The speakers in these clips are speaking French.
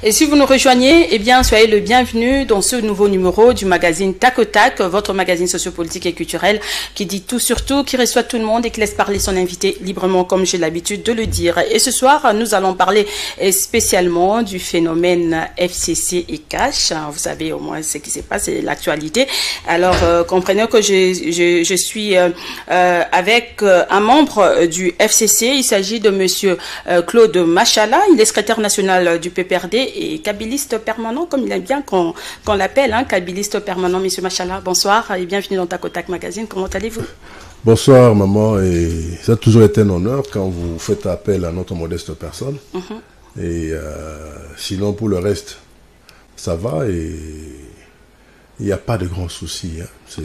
Et si vous nous rejoignez, eh bien, soyez le bienvenu dans ce nouveau numéro du magazine Tac au Tac, votre magazine sociopolitique et culturel qui dit tout sur tout, qui reçoit tout le monde et qui laisse parler son invité librement, comme j'ai l'habitude de le dire. Et ce soir, nous allons parler spécialement du phénomène FCC et Cash. Vous savez au moins ce qui se passe, c'est l'actualité. Alors, comprenez que je suis avec un membre du FCC. Il s'agit de monsieur Claude Machala. Il est secrétaire national du PPRD et kabyliste permanent, comme il aime bien qu'on l'appelle, hein, kabyliste permanent. Monsieur Machala, bonsoir et bienvenue dans Tac au Tac Magazine. Comment allez-vous? Bonsoir maman, et ça a toujours été un honneur quand vous faites appel à notre modeste personne. Et sinon pour le reste, ça va et il n'y a pas de grands soucis. Hein.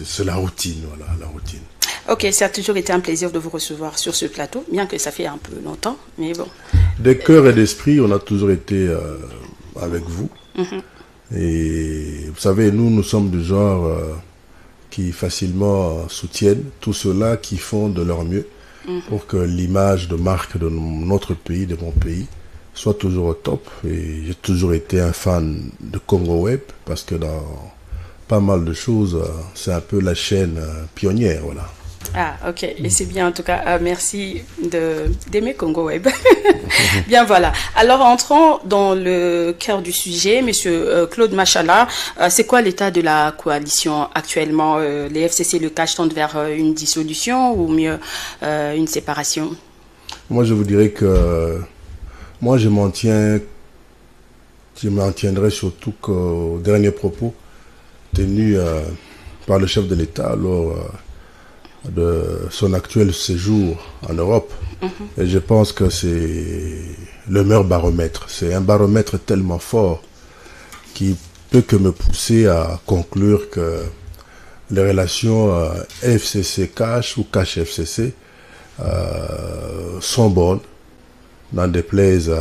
C'est la routine, voilà, la routine. Ok, ça a toujours été un plaisir de vous recevoir sur ce plateau, bien que ça fait un peu longtemps, mais bon. De cœur et d'esprit, on a toujours été avec vous. Et vous savez, nous sommes du genre qui facilement soutiennent tous ceux-là qui font de leur mieux pour que l'image de marque de notre pays, de mon pays, soit toujours au top. Et j'ai toujours été un fan de Congo Web parce que dans pas mal de choses, c'est un peu la chaîne pionnière, voilà. Ah, ok. Et c'est bien, en tout cas. Merci d'aimer Congo Web. Bien, voilà. Alors, entrons dans le cœur du sujet. Monsieur Claude Machala, c'est quoi l'état de la coalition actuellement? Les FCC et le Cash tendent vers une dissolution ou mieux une séparation? Moi, je vous dirais que moi, je m'en tiendrai surtout qu'aux derniers propos tenus par le chef de l'État lors de son actuel séjour en Europe. Et je pense que c'est le meilleur baromètre. C'est un baromètre tellement fort qui peut que me pousser à conclure que les relations FCC-Cash ou Cash-FCC sont bonnes, n'en déplaise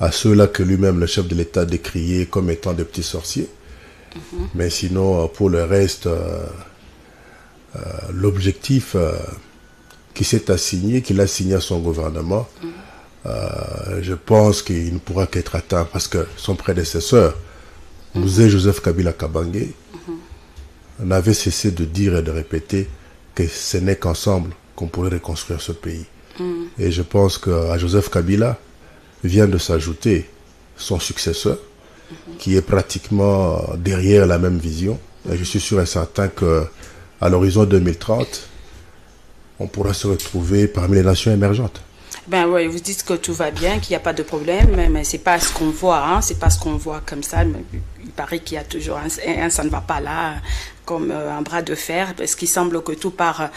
à ceux-là que lui-même, le chef de l'État, décriait comme étant des petits sorciers. Mais sinon, pour le reste, l'objectif qui s'est assigné, qu'il a signé à son gouvernement, je pense qu'il ne pourra qu'être atteint parce que son prédécesseur, Joseph Kabila Kabange, n'avait cessé de dire et de répéter que ce n'est qu'ensemble qu'on pourrait reconstruire ce pays. Et je pense qu'à Joseph Kabila vient de s'ajouter son successeur, qui est pratiquement derrière la même vision. Et je suis sûr et certain que à l'horizon 2030, on pourra se retrouver parmi les nations émergentes. Ben oui, vous dites que tout va bien, qu'il n'y a pas de problème, mais c'est pas ce qu'on voit, hein, c'est pas ce qu'on voit comme ça. Mais il paraît qu'il y a toujours ça ne va pas là, comme un bras de fer, parce qu'il semble que tout part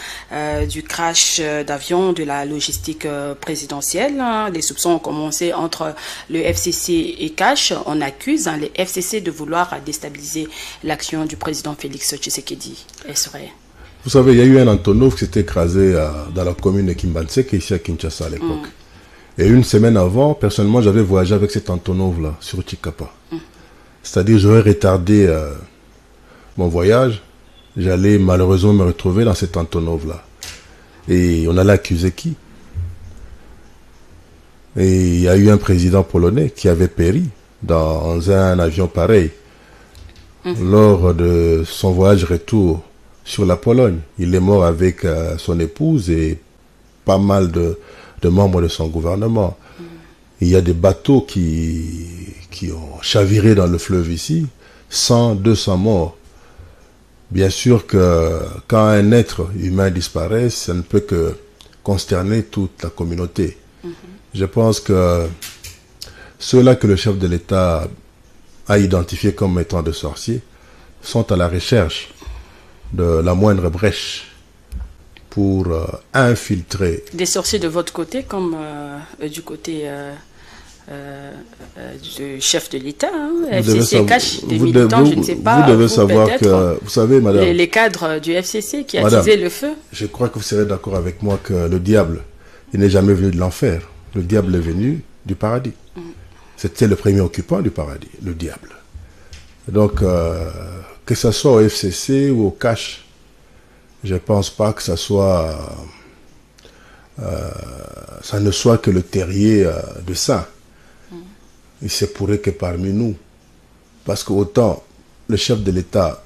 du crash d'avion, de la logistique présidentielle. Hein. Les soupçons ont commencé entre le FCC et Cash. On accuse les FCC de vouloir déstabiliser l'action du président Félix Tshisekedi. Est-ce vrai? Vous savez, il y a eu un Antonov qui s'est écrasé dans la commune de Kimbanseke, ici à Kinshasa à l'époque. Et une semaine avant, personnellement, j'avais voyagé avec cet Antonov-là sur Chikapa. C'est-à-dire, j'aurais retardé mon voyage. J'allais malheureusement me retrouver dans cet Antonov-là. Et on allait accuser qui? Et il y a eu un président polonais qui avait péri dans un avion pareil lors de son voyage retour sur la Pologne. Il est mort avec son épouse et pas mal de membres de son gouvernement. Il y a des bateaux qui ont chaviré dans le fleuve ici, 100, 200 morts. Bien sûr que quand un être humain disparaît, ça ne peut que consterner toute la communauté. Je pense que ceux-là que le chef de l'État a identifiés comme étant des sorciers sont à la recherche de la moindre brèche pour infiltrer. Des sorciers de votre côté comme du côté du chef de l'État, hein, FCC Cash, des militants, je ne sais pas. Vous devez savoir que, vous savez, madame, les cadres du FCC qui attisaient le feu. Je crois que vous serez d'accord avec moi que le diable, il n'est jamais venu de l'enfer. Le diable est venu du paradis. C'était le premier occupant du paradis, le diable. Donc, que ce soit au FCC ou au Cash, je ne pense pas que ça soit, ça ne soit que le terrier de ça. il se pourrait que parmi nous, parce que autant le chef de l'État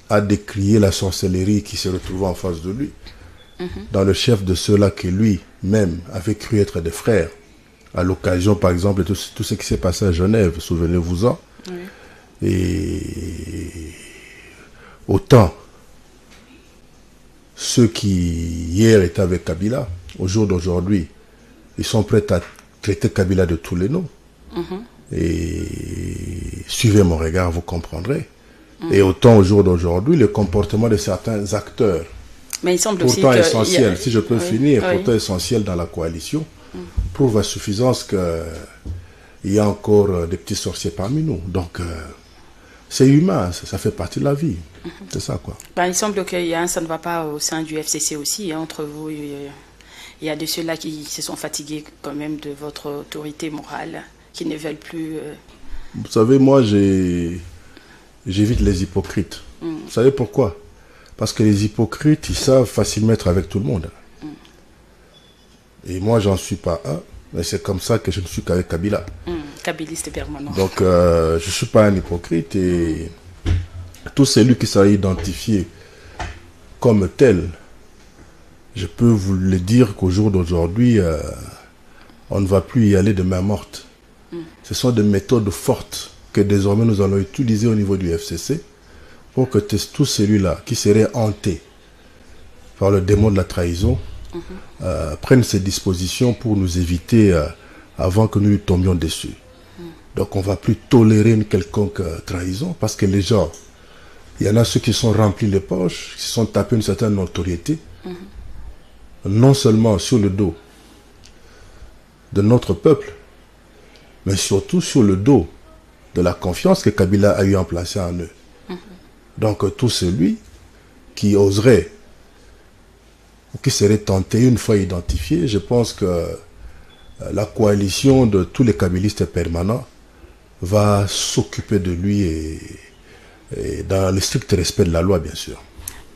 a décrié la sorcellerie qui se retrouvait en face de lui, dans le chef de ceux-là qui lui-même avait cru être des frères, à l'occasion par exemple de tout ce qui s'est passé à Genève, souvenez-vous-en. Oui. Et autant ceux qui hier étaient avec Kabila, au jour d'aujourd'hui, ils sont prêts à traiter Kabila de tous les noms. Et suivez mon regard, vous comprendrez. Et autant au jour d'aujourd'hui, le comportement de certains acteurs, mais il semble pourtant aussi essentiel, si je peux finir, pourtant essentiel dans la coalition, prouve à suffisance qu'il y a encore des petits sorciers parmi nous. Donc, c'est humain, ça fait partie de la vie. C'est ça, quoi. Ben, il semble que ça ne va pas au sein du FCC aussi, hein, entre vous. Il y a de ceux-là qui se sont fatigués quand même de votre autorité morale, qui ne veulent plus... Vous savez, moi, j'évite les hypocrites. Vous savez pourquoi? Parce que les hypocrites, ils savent facilement être avec tout le monde. Et moi, j'en suis pas un, mais c'est comme ça que je ne suis qu'avec Kabila. Kabiliste permanent. Donc, je ne suis pas un hypocrite et tout celui qui s'est identifié comme tel, je peux vous le dire qu'au jour d'aujourd'hui, on ne va plus y aller de main morte. Ce sont des méthodes fortes que désormais nous allons utiliser au niveau du FCC pour que tout celui-là qui serait hanté par le démon de la trahison prenne ses dispositions pour nous éviter avant que nous lui tombions dessus. Donc on ne va plus tolérer une quelconque trahison parce que les gens, il y en a ceux qui sont remplis les poches, qui se sont tapés une certaine notoriété, non seulement sur le dos de notre peuple, mais surtout sur le dos de la confiance que Kabila a eu en placer en eux. Donc tout celui qui oserait ou qui serait tenté une fois identifié, je pense que la coalition de tous les kabilistes permanents va s'occuper de lui et dans le strict respect de la loi, bien sûr.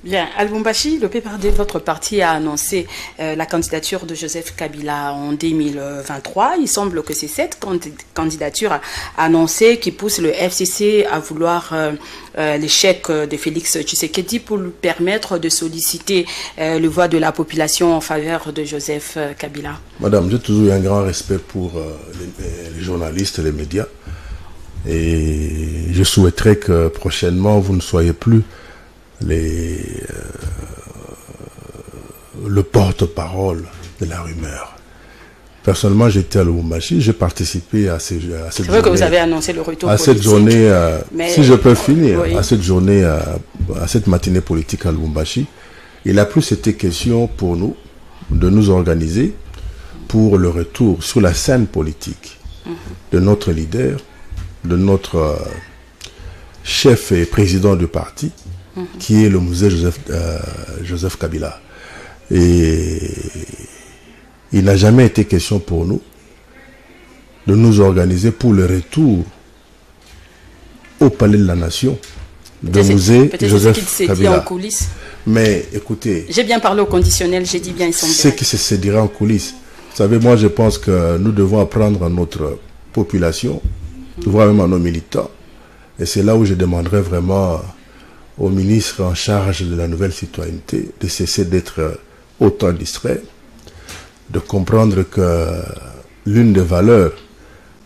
Bien, à Lubumbashi, le PPRD, votre parti, a annoncé la candidature de Joseph Kabila en 2023. Il semble que c'est cette candidature annoncée qui pousse le FCC à vouloir l'échec de Félix Tshisekedi pour lui permettre de solliciter le voix de la population en faveur de Joseph Kabila. Madame, j'ai toujours eu un grand respect pour les journalistes et les médias. Et je souhaiterais que prochainement, vous ne soyez plus le porte-parole de la rumeur. Personnellement, j'étais à Lubumbashi, j'ai participé à cette journée. C'est vrai que vous avez annoncé le retour à politique. Cette journée, si je peux finir, oui. À cette journée, à cette matinée politique à Lubumbashi, il a plus été question pour nous de nous organiser pour le retour sur la scène politique de notre leader, de notre chef et président du parti, qui est le musée Joseph Kabila. Et il n'a jamais été question pour nous de nous organiser pour le retour au Palais de la Nation de musée Joseph Kabila. En coulisses. Mais écoutez... J'ai bien parlé au conditionnel, j'ai dit bien, ils sont bien. Ce qui se dira en coulisses. Vous savez, moi je pense que nous devons apprendre à notre population, voire même à nos militants. Et c'est là où je demanderai vraiment au ministre en charge de la nouvelle citoyenneté de cesser d'être autant distrait, de comprendre que l'une des valeurs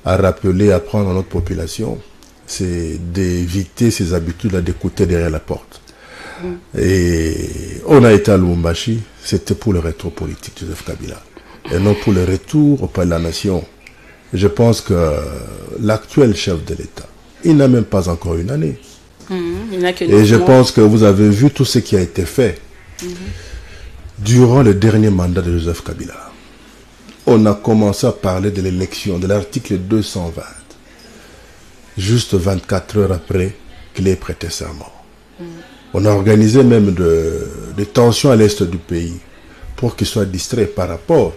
à rappeler, à prendre à notre population, c'est d'éviter ces habitudes d'écouter derrière la porte. Et on a été à Lubumbashi, c'était pour le retour politique de Joseph Kabila, et non pour le retour au Palais de la Nation. Je pense que l'actuel chef de l'État, il n'a même pas encore une année. Et je pense que vous avez vu tout ce qui a été fait durant le dernier mandat de Joseph Kabila. On a commencé à parler de l'élection, de l'article 220, juste 24 heures après qu'il ait prêté serment. On a organisé même des tensions à l'est du pays pour qu'il soit distrait par rapport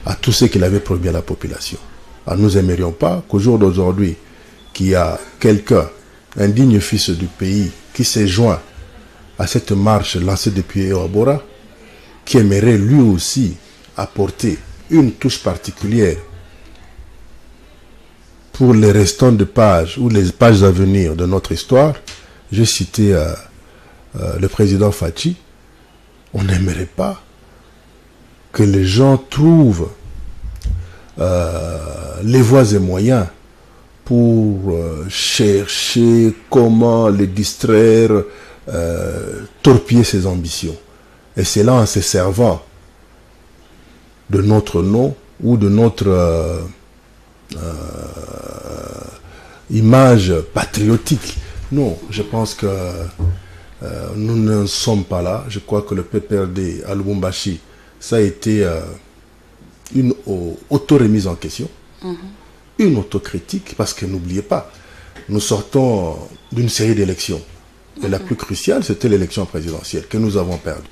à tout ce qu'il avait promis à la population. Alors nous n'aimerions pas qu'au jour d'aujourd'hui, qu'il y a quelqu'un, un digne fils du pays, qui s'est joint à cette marche lancée depuis Eobora, qui aimerait lui aussi apporter une touche particulière pour les restants de pages ou les pages à venir de notre histoire, j'ai cité le président Fachi. On n'aimerait pas que les gens trouvent les voies et moyens pour chercher comment les distraire, torpiller ses ambitions. Et c'est là en se servant de notre nom ou de notre image patriotique. Non, je pense que nous ne sommes pas là. Je crois que le PPRD à Lubumbashi, ça a été une auto-remise en question, une autocritique, parce que n'oubliez pas, nous sortons d'une série d'élections. Et la plus cruciale, c'était l'élection présidentielle que nous avons perdue.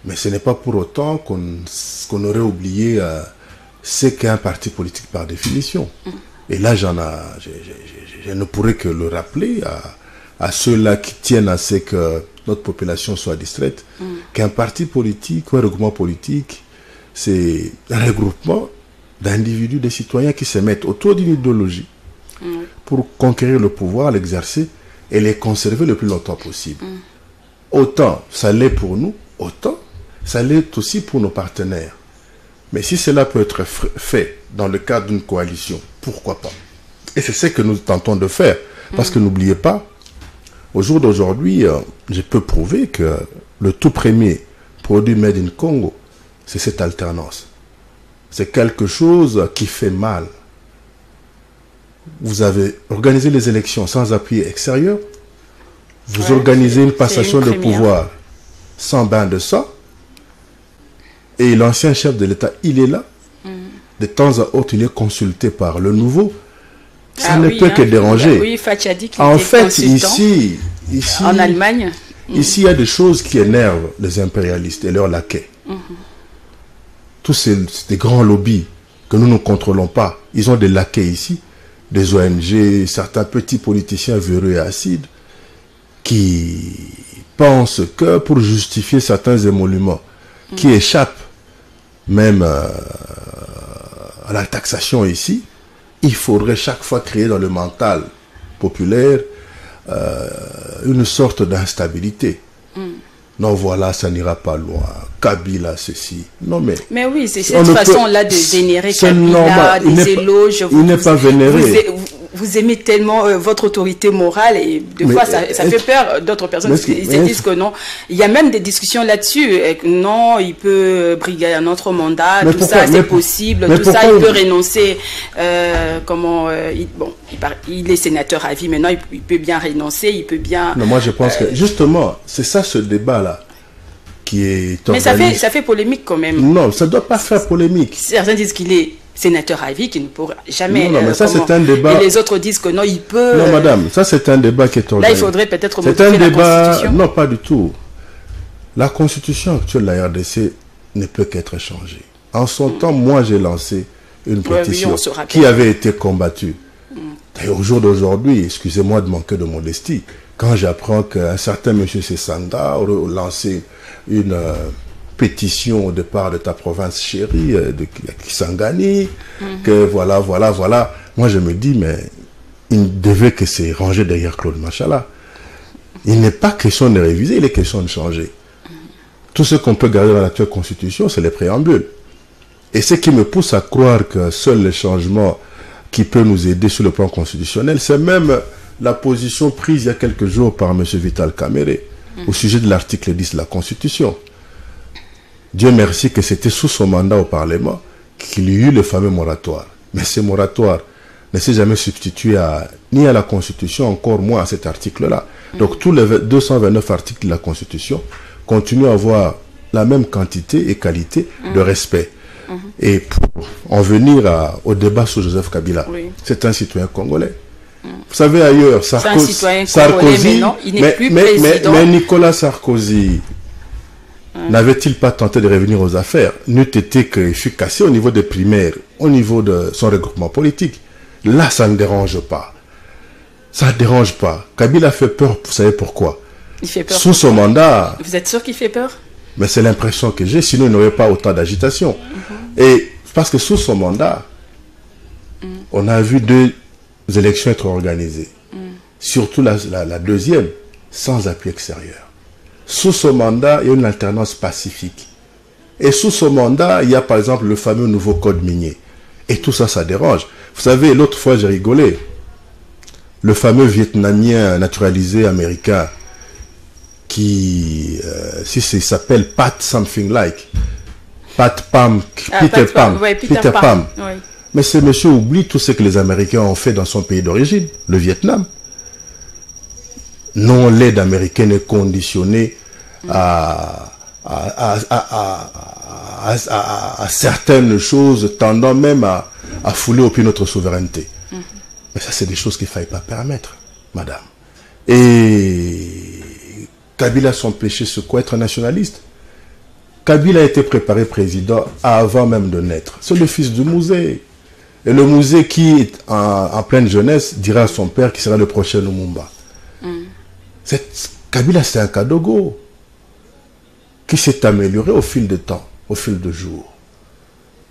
Mais ce n'est pas pour autant qu'on aurait oublié ce qu'est un parti politique par définition. Et là, je ne pourrais que le rappeler à ceux-là qui tiennent à ce que notre population soit distraite, qu'un parti politique ou un regroupement politique, c'est un regroupement d'individus, de citoyens qui se mettent autour d'une idéologie pour conquérir le pouvoir, l'exercer et les conserver le plus longtemps possible. Autant ça l'est pour nous, autant ça l'est aussi pour nos partenaires. Mais si cela peut être fait dans le cadre d'une coalition, pourquoi pas? Et c'est ce que nous tentons de faire. Parce que n'oubliez pas, au jour d'aujourd'hui, je peux prouver que le tout premier produit Made in Congo, c'est cette alternance. C'est quelque chose qui fait mal. Vous avez organisé les élections sans appui extérieur. Vous organisez une passation de pouvoir sans bain de sang. Et l'ancien chef de l'État, il est là. De temps à autre, il est consulté par le nouveau. Ça ne peut que déranger. Oui, Fachi a dit qu'il en était fait, consultant ici, en Allemagne. Ici, il y a des choses qui énervent les impérialistes et leurs laquais. Tous ces grands lobbies que nous ne contrôlons pas, ils ont des laquais ici, des ONG, certains petits politiciens véreux et acides, qui pensent que pour justifier certains émoluments qui échappent même à la taxation ici, il faudrait chaque fois créer dans le mental populaire une sorte d'instabilité. Non, voilà, ça n'ira pas loin. Kabila, ceci. Non, mais oui, c'est cette façon-là de vénérer Kabila, des éloges. Il n'est pas vénéré. Vous aimez tellement votre autorité morale et des fois ça fait peur d'autres personnes parce qu'ils se disent que non. Il y a même des discussions là-dessus. Non, il peut briguer un autre mandat, tout ça c'est possible, tout ça il peut renoncer. Il est sénateur à vie maintenant, il peut bien renoncer, il peut bien. Non, moi je pense que justement c'est ça ce débat-là qui est. Mais ça fait polémique quand même. Non, ça ne doit pas faire polémique. Certains disent qu'il est sénateur à vie qui ne pourra jamais. Non, mais ça c'est un débat. Et les autres disent que non, il peut. Non, madame, ça c'est un débat qui est organisé. Là, il faudrait peut-être modifier la Constitution. Non, pas du tout. La Constitution actuelle de la RDC ne peut qu'être changée. En son temps, moi j'ai lancé une pétition qui avait été combattue. Et au jour d'aujourd'hui, excusez-moi de manquer de modestie, quand j'apprends qu'un certain monsieur Sessanga a lancé une pétition au départ de ta province chérie, de Kisangani, que voilà. Moi, je me dis, mais il ne devait que se ranger derrière Claude Machala. Il n'est pas question de réviser, il est question de changer. Tout ce qu'on peut garder dans l'actuelle constitution, c'est les préambules. Et ce qui me pousse à croire que seul le changement qui peut nous aider sur le plan constitutionnel, c'est même la position prise il y a quelques jours par M. Vital Kamere au sujet de l'article 10 de la Constitution. Dieu merci que c'était sous son mandat au Parlement qu'il y eut le fameux moratoire. Mais ce moratoire ne s'est jamais substitué ni à la Constitution, encore moins à cet article-là. Donc tous les 229 articles de la Constitution continuent à avoir la même quantité et qualité de respect. Et pour en venir au débat sur Joseph Kabila, c'est un citoyen congolais. Vous savez ailleurs, Sarkozy, mais Nicolas Sarkozy n'avait-il pas tenté de revenir aux affaires? N'eût été qu'il fut cassé au niveau des primaires, au niveau de son regroupement politique. Là, ça ne dérange pas. Ça ne dérange pas. Kabila fait peur, vous savez pourquoi? Il fait peur. Sous son mandat. Vous êtes sûr qu'il fait peur? Mais c'est l'impression que j'ai, sinon il n'y aurait pas autant d'agitation. Et parce que sous son mandat, On a vu 2 élections être organisées. Surtout la deuxième, sans appui extérieur. Sous ce mandat, il y a une alternance pacifique. Et sous ce mandat, il y a par exemple le fameux nouveau code minier. Et tout ça, ça dérange. Vous savez, l'autre fois, j'ai rigolé. Le fameux Vietnamien naturalisé américain qui, il s'appelle Pat something like. Pat Pam, Peter Pam. Ouais, Peter Pam. Ouais. Mais ce monsieur oublie tout ce que les Américains ont fait dans son pays d'origine, le Vietnam. Non, l'aide américaine est conditionnée à certaines choses tendant même à fouler au pied notre souveraineté. Mais ça, c'est des choses qu'il ne fallait pas permettre, madame. Et Kabila, son péché, c'est quoi? Être nationaliste. Kabila a été préparé président avant même de naître. C'est le fils du Mouzé. Et le Mouzé qui, en pleine jeunesse, dira à son père qu'il sera le prochain Lumumba. Kabila, c'est un Kadogo qui s'est amélioré au fil du temps, au fil du jour.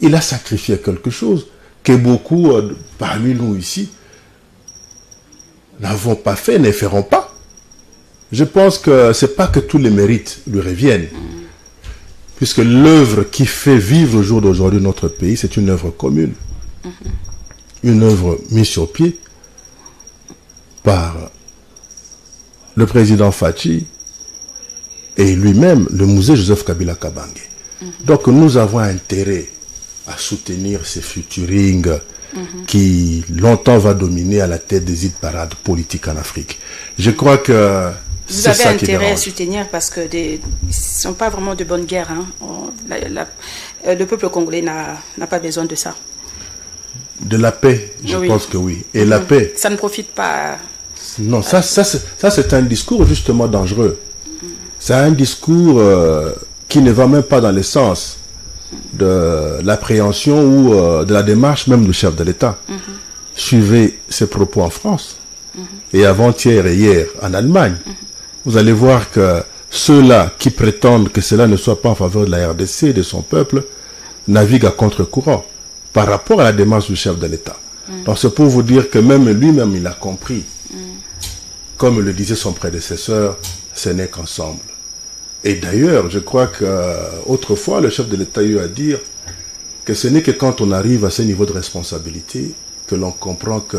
Il a sacrifié quelque chose que beaucoup parmi nous ici n'avons pas fait, ne feront pas. Je pense que ce n'est pas que tous les mérites lui reviennent. Puisque l'œuvre qui fait vivre au jour d'aujourd'hui notre pays, c'est une œuvre commune. Une œuvre mise sur pied par le président Fachi et lui-même, le musée Joseph Kabila Kabange. Donc nous avons intérêt à soutenir ces futurings qui longtemps va dominer à la tête des hit parades politiques en Afrique. Je crois que vous avez intérêt à soutenir parce que ce ne sont pas vraiment de bonnes guerres. Hein. Le peuple congolais n'a pas besoin de ça. De la paix, je pense que oui. Et la paix... Ça ne profite pas... Non, ça c'est un discours justement dangereux. C'est un discours qui ne va même pas dans le sens de l'appréhension ou de la démarche même du chef de l'État. Suivez ses propos en France et avant-hier et hier en Allemagne. Vous allez voir que ceux-là qui prétendent que cela ne soit pas en faveur de la RDC et de son peuple naviguent à contre-courant par rapport à la démarche du chef de l'État. Donc c'est pour vous dire que même lui-même il a compris. Comme le disait son prédécesseur, ce n'est qu'ensemble. Et d'ailleurs, je crois qu'autrefois, le chef de l'État a eu à dire que ce n'est que quand on arrive à ce niveau de responsabilité que l'on comprend que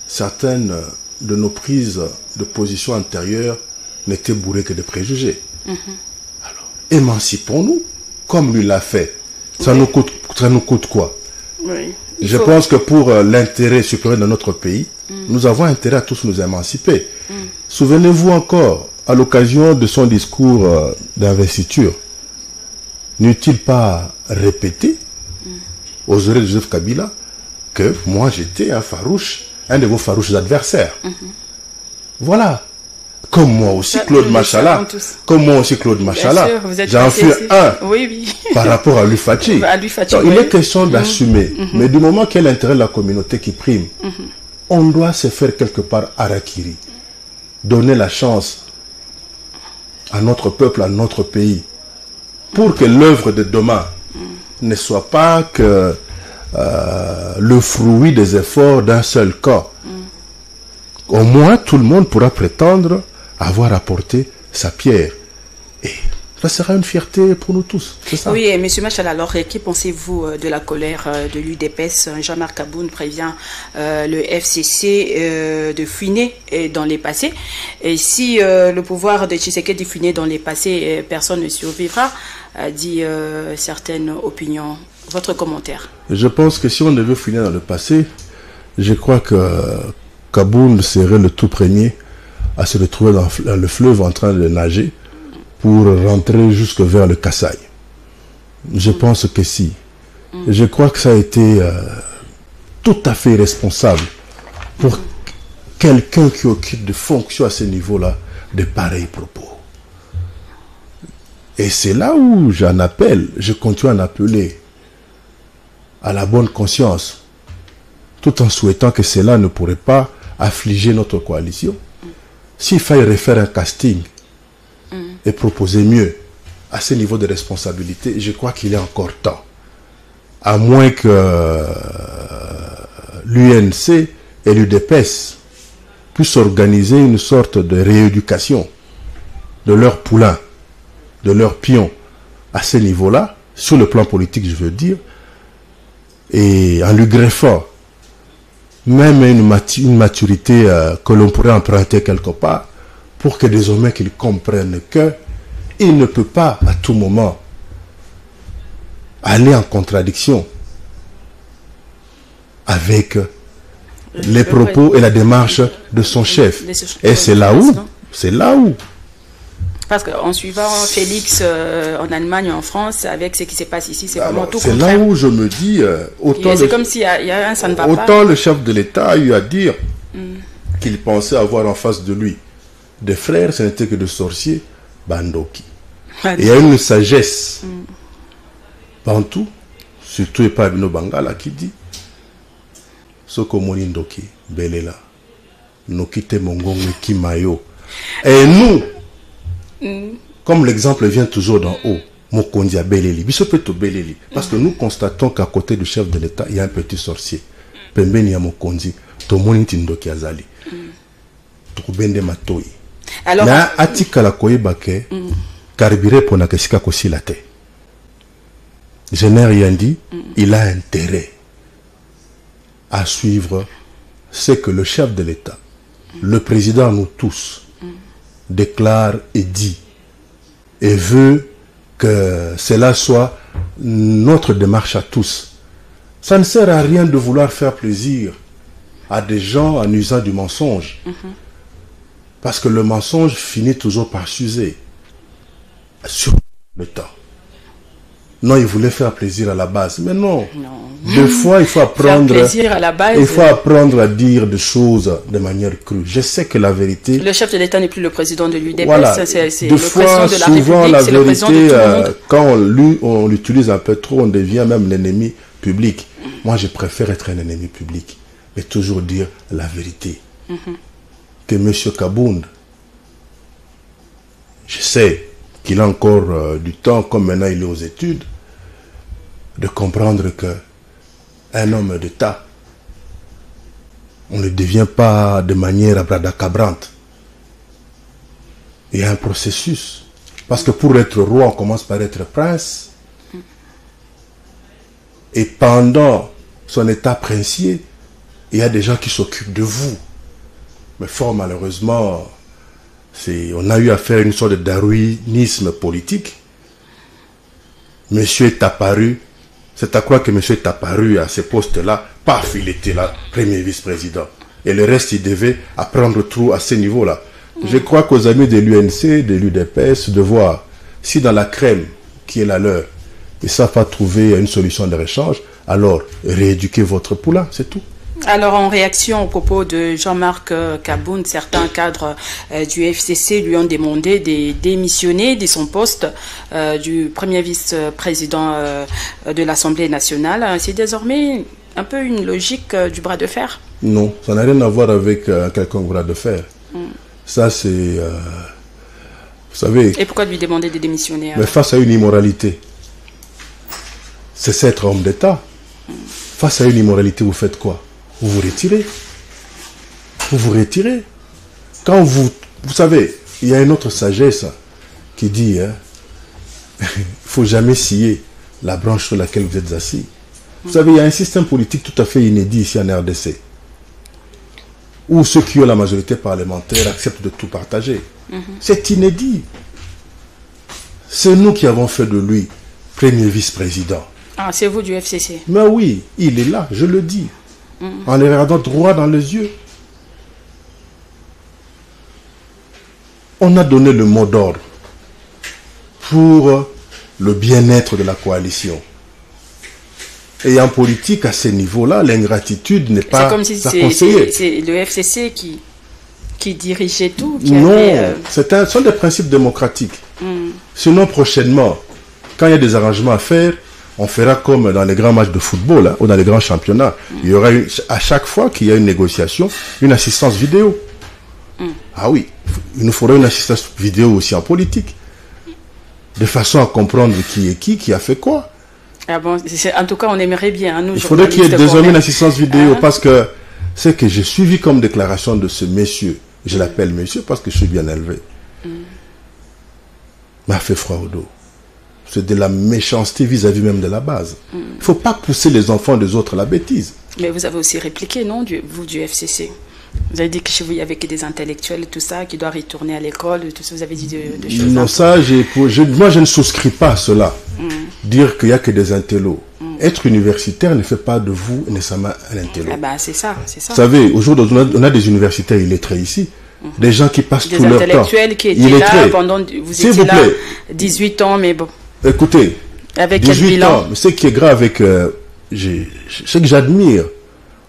certaines de nos prises de position antérieures n'étaient bourrées que de préjugés. Alors, émancipons-nous, comme lui l'a fait. Ça nous coûte quoi? Je pense que pour l'intérêt supérieur de notre pays, nous avons intérêt à tous nous émanciper. Souvenez-vous encore, à l'occasion de son discours d'investiture, n'eût-il pas répété aux oreilles de Joseph Kabila que moi j'étais un de vos farouches adversaires. Voilà. Comme moi aussi, Claude Machala. Comme moi aussi, Claude Machala. J'en fus un par rapport à Lufachi. Il est question d'assumer. Mais du moment qu'il y a l'intérêt de la communauté qui prime, on doit se faire quelque part harakiri. Donner la chance à notre peuple, à notre pays, pour que l'œuvre de demain ne soit pas que le fruit des efforts d'un seul camp. Au moins, tout le monde pourra prétendre avoir apporté sa pierre. Et ça sera une fierté pour nous tous. C'est ça. Oui, et M. Machala, alors, qui pensez-vous de la colère de l'UDPS? Jean-Marc Aboun prévient le FCC de fuiner dans les passés. Et si le pouvoir de Tshisekedi fuiner dans les passés, personne ne survivra, dit certaines opinions. Votre commentaire? Je pense que si on devait fuiner dans le passé, je crois que Kaboun serait le tout premier à se retrouver dans le fleuve en train de nager pour rentrer jusque vers le Kasaï. Je pense que si. Je crois que ça a été tout à fait irresponsable pour quelqu'un qui occupe des fonctions à ce niveau-là de pareils propos. Et c'est là où je continue à en appeler à la bonne conscience, tout en souhaitant que cela ne pourrait pas affliger notre coalition. S'il fallait refaire un casting et proposer mieux à ce niveau de responsabilité, je crois qu'il est encore temps. À moins que l'UNC et l'UDPS puissent organiser une sorte de rééducation de leurs poulains, de leurs pions, à ce niveau-là, sur le plan politique, je veux dire, et en lui greffant même une maturité que l'on pourrait emprunter quelque part, pour que désormais qu'ils comprennent qu'il ne peut pas à tout moment aller en contradiction avec les propos et la démarche de son chef. Et c'est là où, parce qu'en suivant Félix en Allemagne, en France, avec ce qui se passe ici, c'est vraiment tout contraire. C'est là où je me dis, c'est comme s'il y a un ça ne va pas. Autant le chef de l'État a eu à dire qu'il pensait avoir en face de lui des frères, ce n'était que de sorciers, Bandoki. Et il y a une sagesse bantou, surtout Epabino Bangala, qui dit Soko Monindoki, Belela, Nokite Mongongo Kimayo. Et nous, comme l'exemple vient toujours d'en haut, Mokondia Beleli, Bisopeto Beleli, parce que nous constatons qu'à côté du chef de l'État, il y a un petit sorcier. Pembeni ya Mokondi, Tomoni Tindoki Azali. Tukubende Matoi. Alors, na atika la koyebake, carburé pour na kesika kosilate. Je n'ai rien dit, il a intérêt à suivre ce que le chef de l'État, le président, nous tous, déclare et dit, et veut que cela soit notre démarche à tous. Ça ne sert à rien de vouloir faire plaisir à des gens en usant du mensonge. Parce que le mensonge finit toujours par s'user sur le temps. Non, il voulait faire plaisir à la base. Mais non. Des fois, il faut apprendre, à dire des choses de manière crue. Je sais que la vérité... Le chef de l'État n'est plus le président de l'UDPS. Voilà. C'est le président de la République, la vérité, le président de tout le monde. Quand on l'utilise un peu trop, on devient même l'ennemi public. Moi, je préfère être un ennemi public. Mais toujours dire la vérité. Que M. Kabound, je sais qu'il a encore du temps, comme maintenant il est aux études, de comprendre que un homme d'État, on ne devient pas de manière abracadabrante. Il y a un processus. Parce que pour être roi, on commence par être prince. Et pendant son état princier, il y a des gens qui s'occupent de vous. Mais fort malheureusement, on a eu affaire à une sorte de darwinisme politique. Monsieur est apparu, c'est à croire que monsieur est apparu à ce poste-là, paf, il était là, premier vice-président. Et le reste, il devait apprendre tout à ce niveau-là. Je crois qu'aux amis de l'UNC, de l'UDPS, de voir si dans la crème qui est la leur, ils ne savent pas trouver une solution de réchange, alors rééduquez votre poulain, c'est tout. Alors, en réaction au propos de Jean-Marc Kabound, certains cadres du FCC lui ont demandé de démissionner de son poste du premier vice-président de l'Assemblée nationale. C'est désormais un peu une logique du bras de fer? Non, ça n'a rien à voir avec quelconque bras de fer. Ça, c'est... vous savez... Et pourquoi lui demander de démissionner? Mais face à une immoralité, c'est être homme d'État. Face à une immoralité, vous faites quoi? Vous vous retirez. Vous vous retirez. Quand vous savez, il y a une autre sagesse qui dit, il ne faut jamais scier la branche sur laquelle vous êtes assis. Vous savez, il y a un système politique tout à fait inédit ici en RDC, où ceux qui ont la majorité parlementaire acceptent de tout partager. C'est inédit. C'est nous qui avons fait de lui premier vice-président. Ah, c'est vous du FCC. Mais oui, il est là, je le dis. En les regardant droit dans les yeux. On a donné le mot d'ordre pour le bien-être de la coalition. Et en politique, à ce niveau-là, l'ingratitude n'est pas comme si c'est le FCC qui dirigeait tout. Non, ce sont des principes démocratiques. Sinon, prochainement, quand il y a des arrangements à faire, on fera comme dans les grands matchs de football, ou dans les grands championnats. Il y aura à chaque fois qu'il y a une négociation, une assistance vidéo. Ah oui, il nous faudra une assistance vidéo aussi en politique. De façon à comprendre qui est qui a fait quoi. Ah bon, en tout cas, on aimerait bien, hein, nous. Il faudrait qu'il y ait désormais une assistance vidéo, parce que ce que j'ai suivi comme déclaration de ce monsieur, je l'appelle monsieur parce que je suis bien élevé, m'a fait froid au dos. C'est de la méchanceté vis-à-vis même de la base. Il ne faut pas pousser les enfants des autres à la bêtise. Mais vous avez aussi répliqué, non, vous du FCC? Vous avez dit que chez vous, il y avait que des intellectuels et tout ça, qui doivent retourner à l'école, tout ça, vous avez dit de choses. Non, ça, moi, je ne souscris pas à cela. Dire qu'il n'y a que des intellos. Être universitaire ne fait pas de vous nécessairement un intello. Ah ben, c'est ça, c'est ça. Vous savez, aujourd'hui, on a des universitaires illettrés ici. Des gens qui passent tout leur temps. Des intellectuels qui étaient là pendant, vous étiez là 18 ans, mais bon. Écoutez, avec 18 ans, ce qui est grave avec, ce que j'admire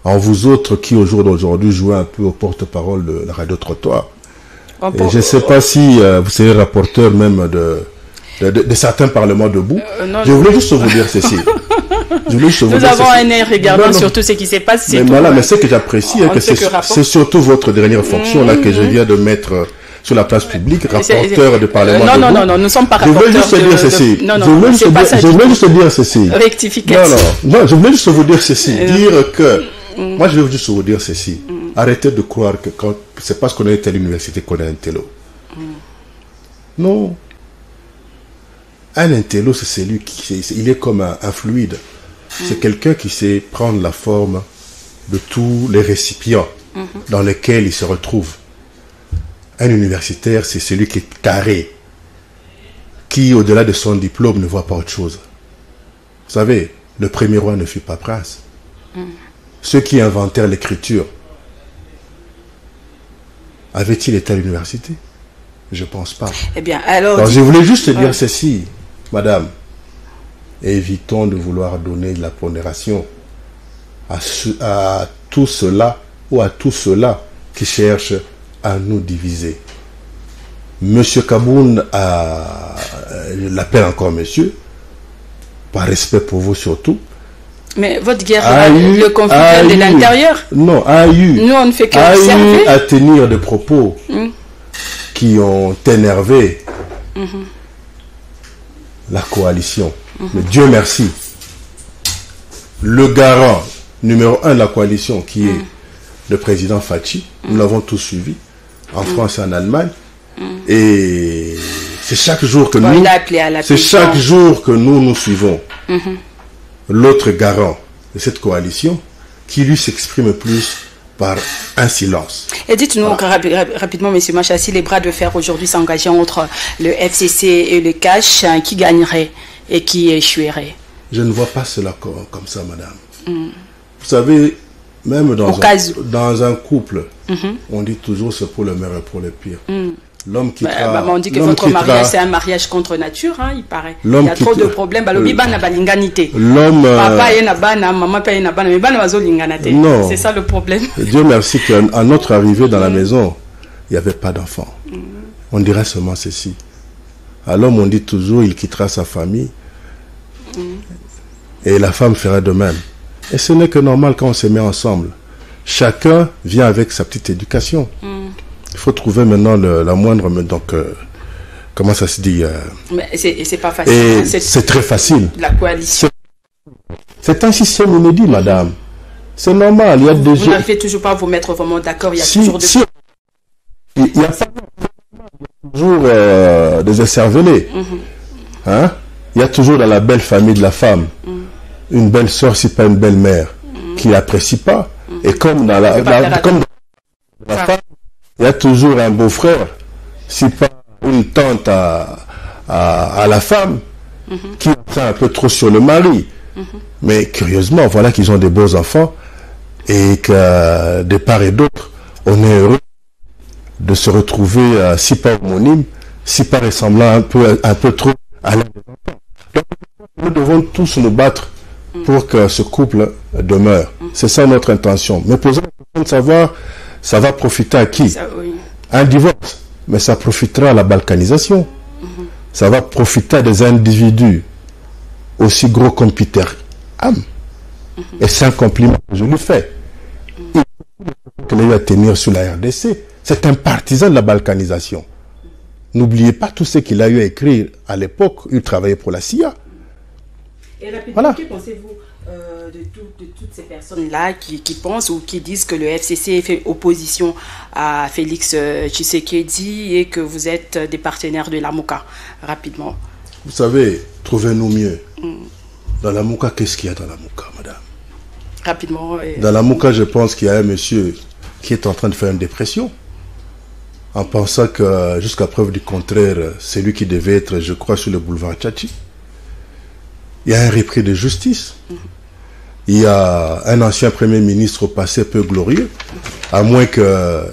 en vous autres qui au jour d'aujourd'hui jouez un peu au porte-parole de la radio trottoir. Je ne sais pas si vous serez rapporteur même de certains parlements debout. Je voulais juste vous dire ceci. Nous avons un œil regardant sur tout ce qui s'est passé. Mais voilà, mais ce que j'apprécie, c'est surtout votre dernière fonction là que je viens de mettre sur la place publique, rapporteur de parlement. Non, nous ne sommes pas rapporteurs. Je voulais juste dire ceci. Je voulais juste dire ceci. Rectification. Non, je voulais juste vous dire ceci. Dire que, moi je veux juste vous dire ceci. Arrêtez de croire que c'est parce qu'on est à l'université qu'on est un intello. Non. Un intello, c'est celui il est comme un fluide. C'est quelqu'un qui sait prendre la forme de tous les récipients dans lesquels il se retrouve. Un universitaire, c'est celui qui est carré, qui, au-delà de son diplôme, ne voit pas autre chose. Vous savez, le premier roi ne fut pas prince. Ceux qui inventèrent l'écriture, avaient-ils été à l'université? Je ne pense pas. Eh bien, alors je voulais juste dire ceci, madame. Évitons de vouloir donner de la pondération à tout cela ou à tout cela qui cherche à nous diviser. Monsieur Kaboun l'appelle encore monsieur, par respect pour vous surtout. Mais votre guerre, le conflit vient de l'intérieur. Non, nous on ne fait qu'observer. À tenir des propos qui ont énervé la coalition. Mais Dieu merci, le garant numéro 1 de la coalition, qui est le président Fachi, nous l'avons tous suivi, en France et en Allemagne, et c'est chaque jour que nous suivons l'autre garant de cette coalition, qui lui s'exprime plus par un silence. Et dites-nous rapidement, M. Macha, si les bras de fer aujourd'hui s'engageaient entre le FCC et le CACH, qui gagnerait et qui échouerait? Je ne vois pas cela comme ça, madame. Vous savez, même dans un couple, on dit toujours c'est pour le meilleur et pour le pire. L'homme qui on dit que votre mariage, c'est un mariage contre nature, hein, il paraît. Il y a trop de problèmes. L'homme... Papa est nabana, maman est nabana, mais bana bazo linganate. C'est ça le problème. Dieu merci qu'à notre arrivée dans la maison, il n'y avait pas d'enfant. On dirait seulement ceci. À l'homme, on dit toujours, il quittera sa famille. Et la femme fera de même. Et ce n'est que normal quand on se met ensemble. Chacun vient avec sa petite éducation. Il faut trouver maintenant la moindre... Donc, comment ça se dit Mais c'est pas facile. C'est très facile. La coalition. C'est un système inédit, madame. C'est normal. Il y a vous n'arrivez toujours pas à vous mettre vraiment d'accord. Il y a toujours il y a toujours des écervelés. Hein? Il y a toujours dans la belle famille de la femme une belle soeur, si pas une belle mère, qui n'apprécie pas. Et comme dans la femme, il y a toujours un beau-frère, si pas une tante à la femme, qui est un peu trop sur le mari. Mais curieusement, voilà qu'ils ont des beaux enfants et que de part et d'autre, on est heureux de se retrouver si pas homonyme, si pas ressemblant un peu trop à l'un des enfants. Donc, nous devons tous nous battre pour que ce couple demeure. C'est ça notre intention. Mais posons la question de savoir, ça va profiter à qui? Un divorce, mais ça profitera à la balkanisation. Ça va profiter à des individus aussi gros comme Peter Ham. Et c'est un compliment que je lui fais. Il a eu à tenir sur la RDC. C'est un partisan de la balkanisation. N'oubliez pas tout ce qu'il a eu à écrire à l'époque. Il travaillait pour la CIA. Et rapidement, voilà. que pensez-vous de toutes ces personnes-là qui pensent ou qui disent que le FCC fait opposition à Félix Tshisekedi et que vous êtes des partenaires de la Mouka? Rapidement. Vous savez, trouvez-nous mieux. Dans la Mouka, qu'est-ce qu'il y a dans la Mouka, madame? Rapidement. Dans la Mouka, je pense qu'il y a un monsieur qui est en train de faire une dépression, en pensant que, jusqu'à preuve du contraire, c'est lui qui devait être, je crois, sur le boulevard Tchatchi. Il y a un repris de justice. Il y a un ancien premier ministre au passé peu glorieux, à moins que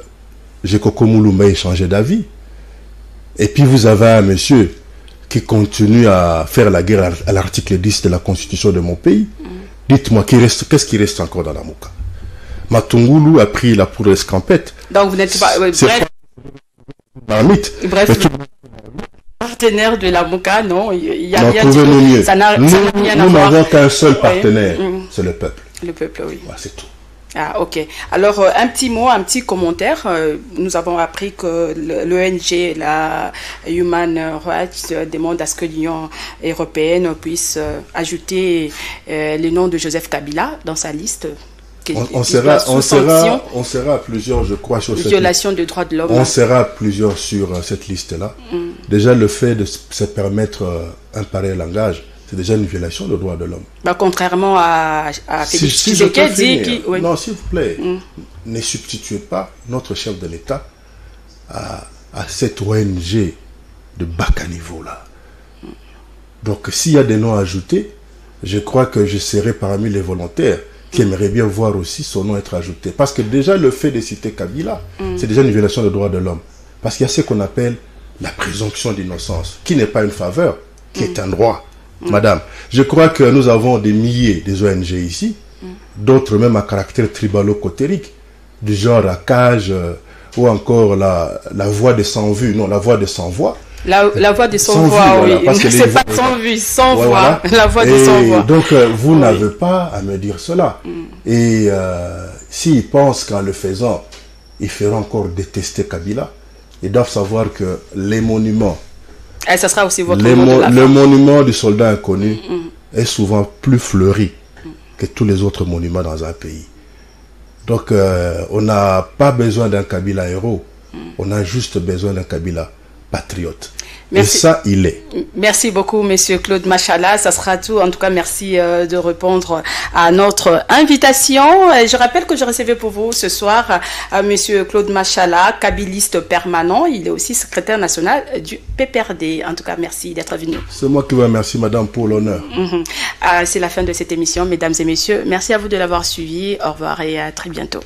Jekoko Mouloumba ait changé d'avis. Et puis vous avez un monsieur qui continue à faire la guerre à l'article 10 de la Constitution de mon pays. Dites-moi, qu'est-ce qui reste encore dans la Mouka? Matungulu a pris la poudre escampette. Donc vous n'êtes pas... Bref, partenaire de la Mouka, non, il n'y a rien de... Ça n'a rien à voir. Nous n'avons qu'un seul partenaire, c'est le peuple. Le peuple, oui. Ouais, c'est tout. Ah, ok. Alors, un petit mot, un petit commentaire. Nous avons appris que l'ONG, la Human Rights, demande à ce que l'Union européenne puisse ajouter le nom de Joseph Kabila dans sa liste. On sera plusieurs, je crois, sur cette violation des droits de l'homme. On sera plusieurs sur cette liste-là. Déjà, le fait de se permettre un pareil langage, c'est déjà une violation des droits de l'homme. Bah, contrairement à Félix Tshisekedi. Oui. Non, s'il vous plaît, ne substituez pas notre chef de l'État à cette ONG de bas caniveau-là. Donc, s'il y a des noms ajoutés, je crois que je serai parmi les volontaires qui aimerait bien voir aussi son nom être ajouté. Parce que déjà, le fait de citer Kabila, c'est déjà une violation des droits de l'homme. Parce qu'il y a ce qu'on appelle la présomption d'innocence, qui n'est pas une faveur, qui est un droit. Madame, je crois que nous avons des milliers des ONG ici, d'autres même à caractère tribalo-cotérique, du genre ACAJ, ou encore la voix des sans-vues, non, la voix des sans-voix. La voix des sans-voix, oui. Voilà, c'est pas sans vue, sans voix. Voilà. La voix des sans-voix. Donc, vous n'avez pas à me dire cela. Et s'ils pensent qu'en le faisant, ils feront encore détester Kabila, ils doivent savoir que les monuments, et ça sera aussi votre le monument du soldat inconnu est souvent plus fleuri que tous les autres monuments dans un pays. Donc, on n'a pas besoin d'un Kabila héros, on a juste besoin d'un Kabila patriote. Merci. Et ça, il est. Merci beaucoup, Monsieur Claude Machala. Ça sera tout. En tout cas, merci de répondre à notre invitation. Je rappelle que je recevais pour vous ce soir Monsieur Claude Machala, kabiliste permanent. Il est aussi secrétaire national du PPRD. En tout cas, merci d'être venu. C'est moi qui vous remercie, madame, pour l'honneur. C'est la fin de cette émission, mesdames et messieurs. Merci à vous de l'avoir suivi. Au revoir et à très bientôt.